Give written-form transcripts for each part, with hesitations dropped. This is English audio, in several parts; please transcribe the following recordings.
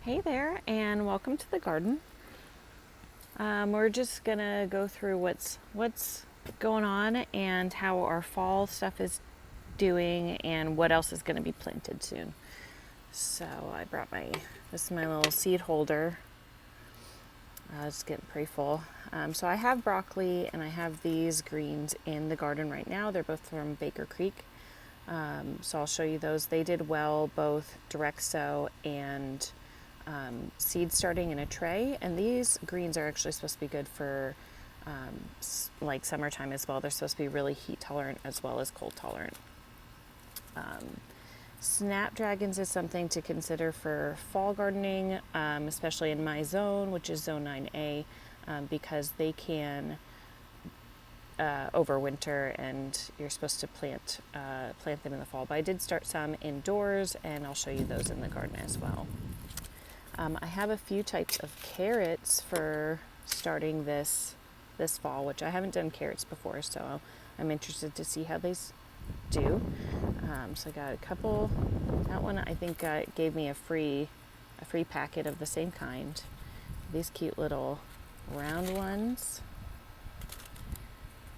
Hey there, and welcome to the garden. We're just gonna go through what's going on and how our fall stuff is doing, and what else is going to be planted soon. So I brought this is my little seed holder. It's getting pretty full. So I have broccoli and I have these greens in the garden right now. They're both from Baker Creek. So I'll show you those. They did well, both direct sow and seed starting in a tray. And these greens are actually supposed to be good for like summertime as well. They're supposed to be really heat tolerant as well as cold tolerant. Snapdragons is something to consider for fall gardening, especially in my zone, which is zone 9A, because they can overwinter, and you're supposed to plant them in the fall. But I did start some indoors, and I'll show you those in the garden as well. I have a few types of carrots for starting this fall, which I haven't done carrots before, so I'm interested to see how they do. So I got a couple. That one I think gave me a free packet of the same kind. These cute little round ones.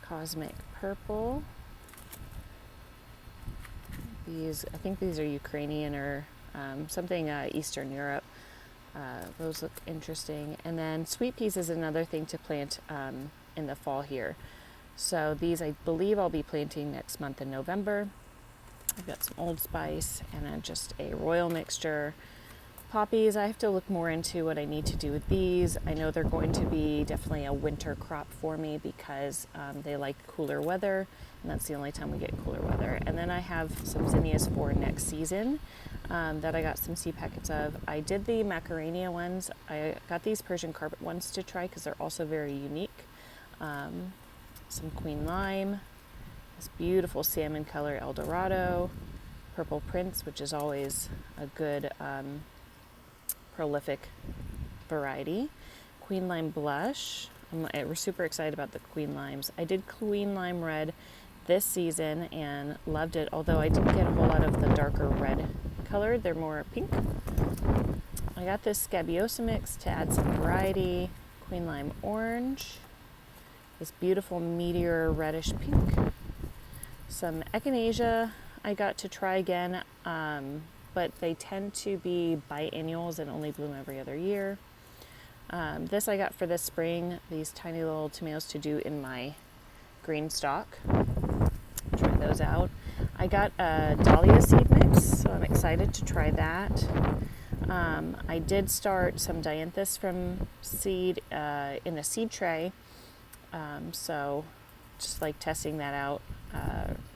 Cosmic purple. I think these are Ukrainian or something Eastern Europe. Those look interesting. And then sweet peas is another thing to plant in the fall here. So these I believe I'll be planting next month in November. I've got some Old Spice and then just a royal mixture. Poppies, I have to look more into what I need to do with these. I know they're going to be definitely a winter crop for me because they like cooler weather, and that's the only time we get cooler weather. And then I have some zinnias for next season that I got some seed packets of. I did the Macarena ones. I got these Persian carpet ones to try because they're also very unique. Some Queen Lime, this beautiful salmon color El Dorado, Purple Prince, which is always a good prolific variety. Queen Lime Blush. We're super excited about the Queen Limes. I did Queen Lime Red this season and loved it, although I didn't get a whole lot of the darker red color. They're more pink. I got this Scabiosa mix to add some variety. Queen Lime Orange. This beautiful meteor reddish pink. Some Echinacea I got to try again, but they tend to be biennials and only bloom every other year. This I got for this spring, these tiny little tomatoes to do in my green stock. Try those out. I got a dahlia seed mix, so I'm excited to try that. I did start some Dianthus from seed in a seed tray, so just like testing that out.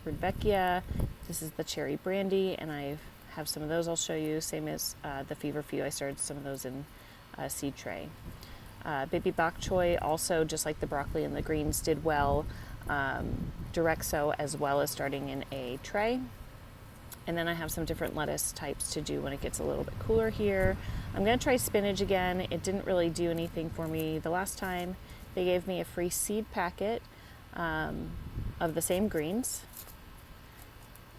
Rudbeckia, this is the cherry brandy, and I have some of those I'll show you. Same as the feverfew, I started some of those in a seed tray. Baby Bok Choy, also just like the broccoli and the greens, did well direct sow as well as starting in a tray. And then I have some different lettuce types to do when it gets a little bit cooler here. I'm going to try spinach again. It didn't really do anything for me the last time. They gave me a free seed packet of the same greens.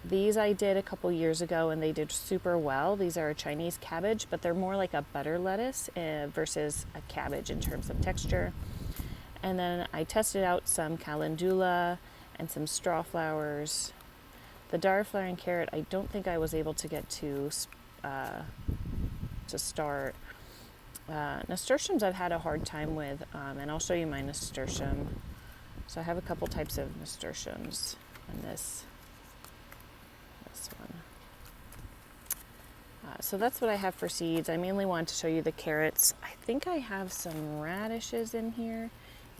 These I did a couple years ago and they did super well. These are a Chinese cabbage, but they're more like a butter lettuce versus a cabbage in terms of texture. And then I tested out some calendula and some straw flowers. The dark flowering carrot, I don't think I was able to get to start. Nasturtiums I've had a hard time with, and I'll show you my nasturtium. So I have a couple types of nasturtiums, and this one. So that's what I have for seeds. I mainly wanted to show you the carrots. I think I have some radishes in here.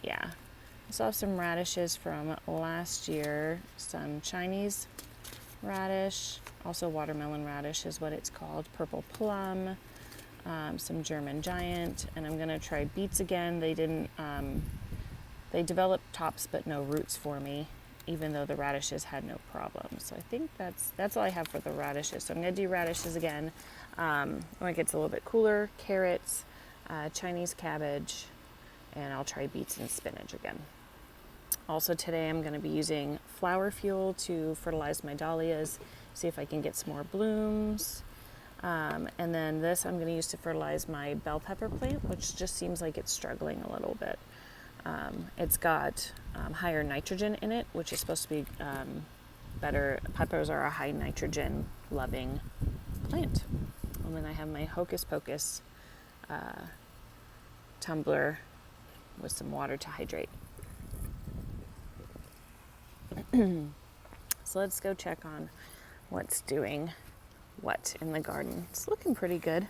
Yeah, I still have some radishes from last year, some Chinese radish, also watermelon radish is what it's called, purple plum, some German giant, and I'm gonna try beets again. They developed tops but no roots for me, even though the radishes had no problem. So I think that's all I have for the radishes. So I'm gonna do radishes again when it gets a little bit cooler. Carrots, Chinese cabbage, and I'll try beets and spinach again. Also today I'm going to be using flower fuel to fertilize my dahlias, see if I can get some more blooms. And then this I'm going to use to fertilize my bell pepper plant, which just seems like it's struggling a little bit. It's got higher nitrogen in it, which is supposed to be better. Peppers are a high nitrogen loving plant. And then I have my Hocus Pocus tumbler with some water to hydrate. So let's go check on what's doing what in the garden. It's looking pretty good.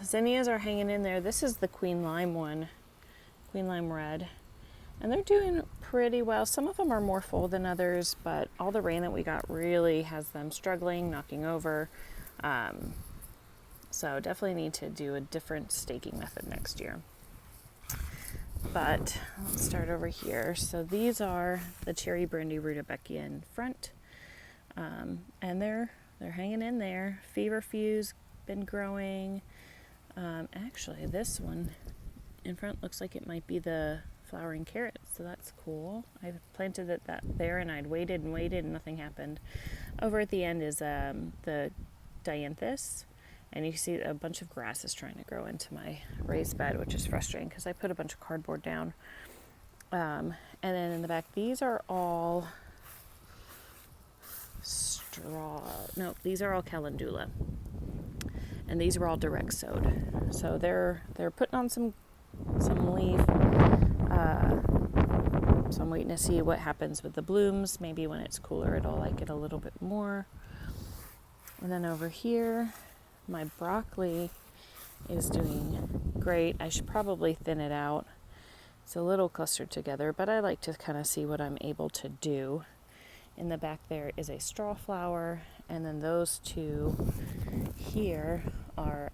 Zinnias are hanging in there. This is the Queen Lime one, Queen Lime Red. And they're doing pretty well. Some of them are more full than others, but all the rain that we got really has them struggling, knocking over. So definitely need to do a different staking method next year. But let's start over here. So these are the cherry brandy rudbeckia in front. And they're hanging in there. Feverfew's been growing. Actually, this one in front looks like it might be the flowering carrot, so that's cool. I planted it there and I'd waited and nothing happened. Over at the end is the Dianthus, and you can see a bunch of grass is trying to grow into my raised bed, which is frustrating because I put a bunch of cardboard down. And then in the back, these are all these are all calendula, and these were all direct sowed. So they're putting on some leaf. So I'm waiting to see what happens with the blooms. Maybe when it's cooler, it'll like it a little bit more. And then over here, my broccoli is doing great. I should probably thin it out. It's a little clustered together, but I like to kind of see what I'm able to do. In the back there is a straw flower, and then those two here are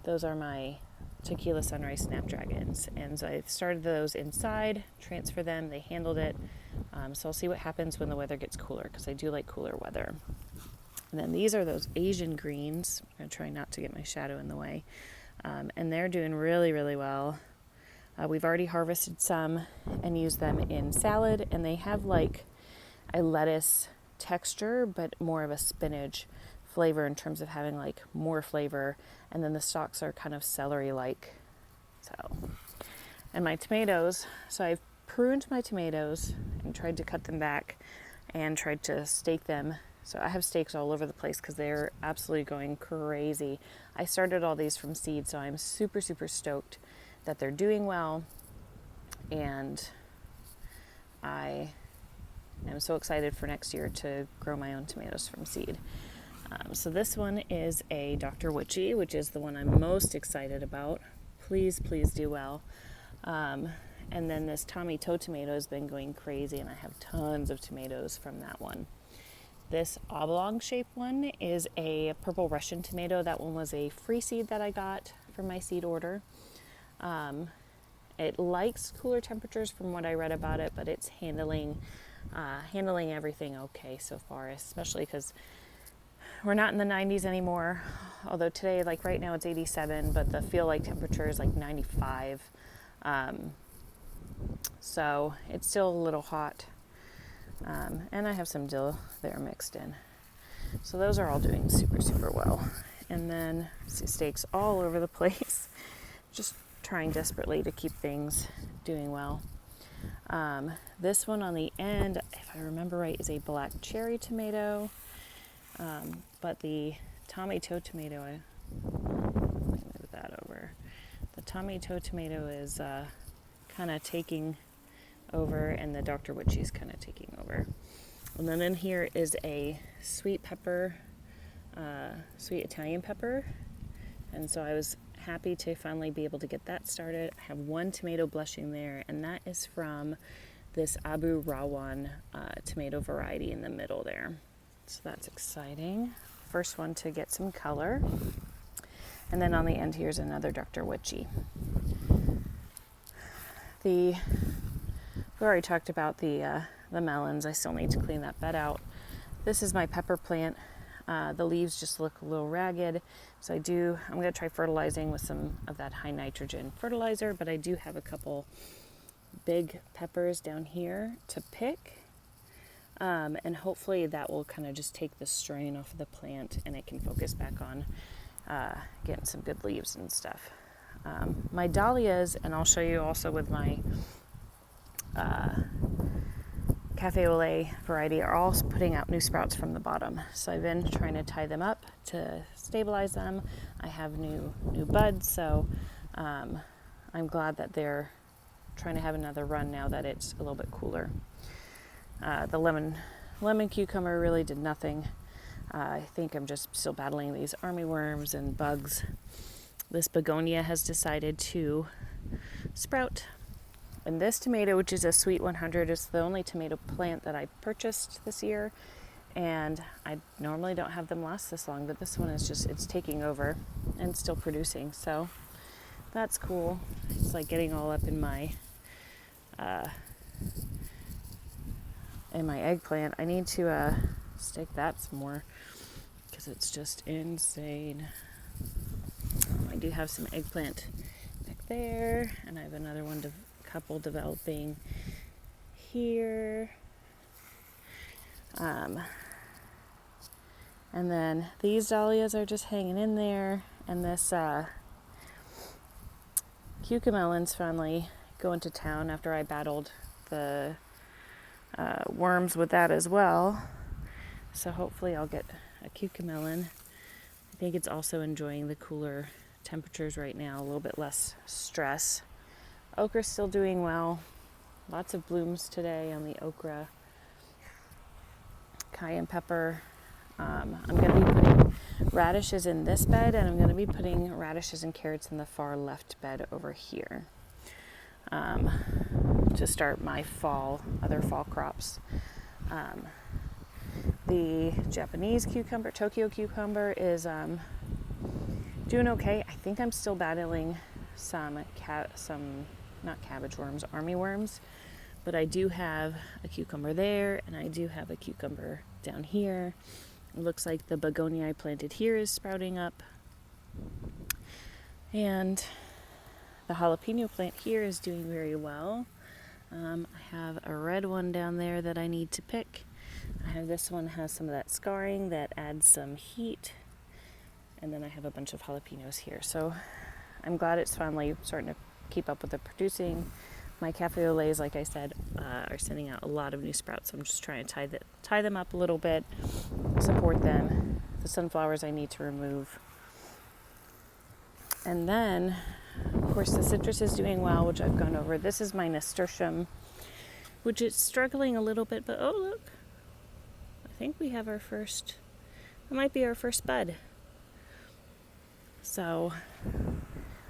those are my Tequila Sunrise Snapdragons, and so I started those inside, transfer them, they handled it, so I'll see what happens when the weather gets cooler, because I do like cooler weather. And then these are those Asian greens. I'm going to try not to get my shadow in the way, and they're doing really, really well. We've already harvested some and used them in salad, and they have like a lettuce texture, but more of a spinach flavor in terms of having like more flavor, and then the stalks are kind of celery-like. So, and my tomatoes, so I've pruned my tomatoes and tried to cut them back and tried to stake them. So I have stakes all over the place because they're absolutely going crazy. I started all these from seed, so I'm super, super stoked that they're doing well, and I am so excited for next year to grow my own tomatoes from seed. So this one is a Dr. Witchy, which is the one I'm most excited about. Please, please do well. And then this Tommy Toe tomato has been going crazy, and I have tons of tomatoes from that one. This oblong shaped one is a purple Russian tomato. That one was a free seed that I got from my seed order. It likes cooler temperatures from what I read about it, but it's handling everything okay so far, especially because we're not in the 90s anymore. Although today, like right now, it's 87, but the feel like temperature is like 95. So it's still a little hot. And I have some dill there mixed in. So those are all doing super, super well. And then see stakes all over the place. Just trying desperately to keep things doing well. This one on the end, if I remember right, is a black cherry tomato. But the Tommy Toe tomato, let me move that over. The Tommy Toe tomato is kind of taking over, and the Dr. Witchy is kind of taking over. And then in here is a sweet pepper, sweet Italian pepper. And so I was happy to finally be able to get that started. I have one tomato blushing there, and that is from this Abu Rawan tomato variety in the middle there. So that's exciting. First one to get some color. And then on the end here's another Dr. Witchy. We already talked about the melons. I still need to clean that bed out. This is my pepper plant. The leaves just look a little ragged, so I'm going to try fertilizing with some of that high nitrogen fertilizer, but I do have a couple big peppers down here to pick. And hopefully that will kind of just take the strain off of the plant and it can focus back on getting some good leaves and stuff. My dahlias, and I'll show you also with my cafe au lait variety, are all putting out new sprouts from the bottom. So I've been trying to tie them up to stabilize them. I have new buds, so I'm glad that they're trying to have another run now that it's a little bit cooler. The lemon cucumber really did nothing. I think I'm just still battling these armyworms and bugs. This begonia has decided to sprout. And this tomato, which is a Sweet 100, is the only tomato plant that I purchased this year. And I normally don't have them last this long, but this one is just, it's taking over and still producing. So that's cool. It's like getting all up in my eggplant. I need to stick that some more because it's just insane. I do have some eggplant back there, and I have another one, couple developing here. And then these dahlias are just hanging in there, and this cucamelon's finally going to town after I battled the worms with that as well. So hopefully I'll get a cucamelon. I think it's also enjoying the cooler temperatures right now, a little bit less stress. Okra's still doing well. Lots of blooms today on the okra. Cayenne pepper. I'm going to be putting radishes in this bed, and I'm going to be putting radishes and carrots in the far left bed over here to start my other fall crops. The Japanese cucumber, Tokyo cucumber, is doing okay. I think I'm still battling some not cabbage worms, armyworms, but I do have a cucumber there, and I do have a cucumber down here. It looks like the begonia I planted here is sprouting up, and the jalapeno plant here is doing very well. I have a red one down there that I need to pick. I have this one, has some of that scarring that adds some heat, and then I have a bunch of jalapenos here. So I'm glad it's finally starting to keep up with the producing. My cafe au laits, like I said, are sending out a lot of new sprouts. So I'm just trying to tie them up a little bit, support them. The sunflowers I need to remove. And then, of course, the citrus is doing well, which I've gone over. This is my nasturtium, which is struggling a little bit, but oh look, I think we have it might be our first bud. So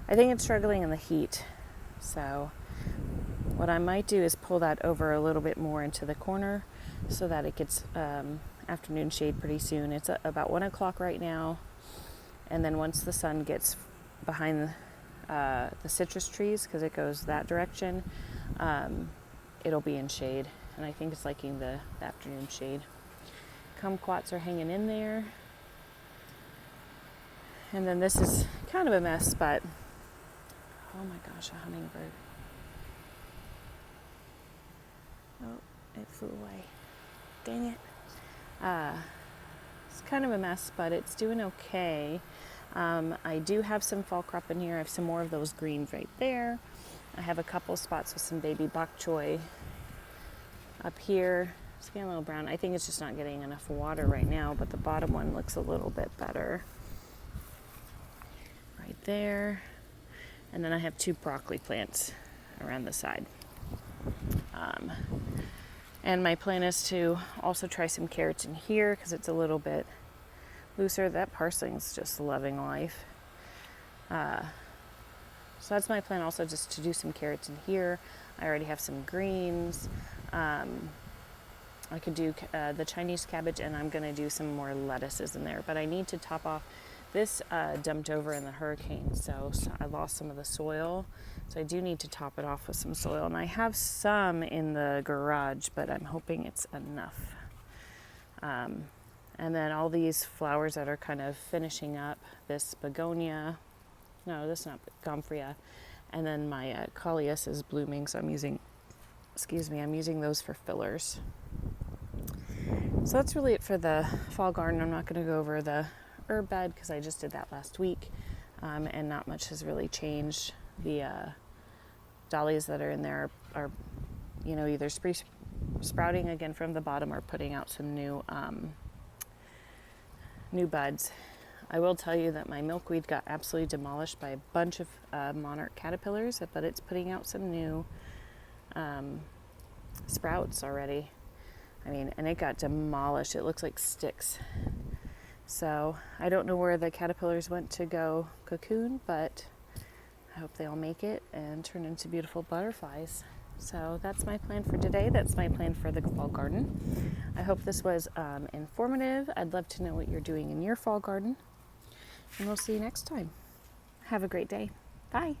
I think it's struggling in the heat. So what I might do is pull that over a little bit more into the corner so that it gets afternoon shade pretty soon. It's about 1 o'clock right now. And then once the sun gets behind the citrus trees, because it goes that direction, it'll be in shade. And I think it's liking the afternoon shade. Kumquats are hanging in there. And then this is kind of a mess, but oh my gosh, a hummingbird. Oh, it flew away. Dang it. It's kind of a mess, but it's doing okay. I do have some fall crop in here. I have some more of those greens right there. I have a couple spots with some baby bok choy up here. It's getting a little brown. I think it's just not getting enough water right now, but the bottom one looks a little bit better. Right there. And then I have 2 broccoli plants around the side. And my plan is to also try some carrots in here because it's a little bit looser. That parsley's just loving life. So that's my plan, also just to do some carrots in here. I already have some greens. I could do the Chinese cabbage, and I'm going to do some more lettuces in there. But I need to top off. This dumped over in the hurricane, so I lost some of the soil. So I do need to top it off with some soil. And I have some in the garage, but I'm hoping it's enough. And then all these flowers that are kind of finishing up. This begonia. No, this is not Gomphrya. And then my Coleus is blooming, so I'm using those for fillers. So that's really it for the fall garden. I'm not going to go over the herb bed because I just did that last week, and not much has really changed. The dahlias that are in there are either sprouting again from the bottom or putting out some new buds. I will tell you that my milkweed got absolutely demolished by a bunch of monarch caterpillars, but it's putting out some new sprouts already. And it got demolished. It looks like sticks. So I don't know where the caterpillars went to go cocoon, but I hope they all make it and turn into beautiful butterflies. So that's my plan for today. That's my plan for the fall garden. I hope this was informative. I'd love to know what you're doing in your fall garden. And we'll see you next time. Have a great day. Bye.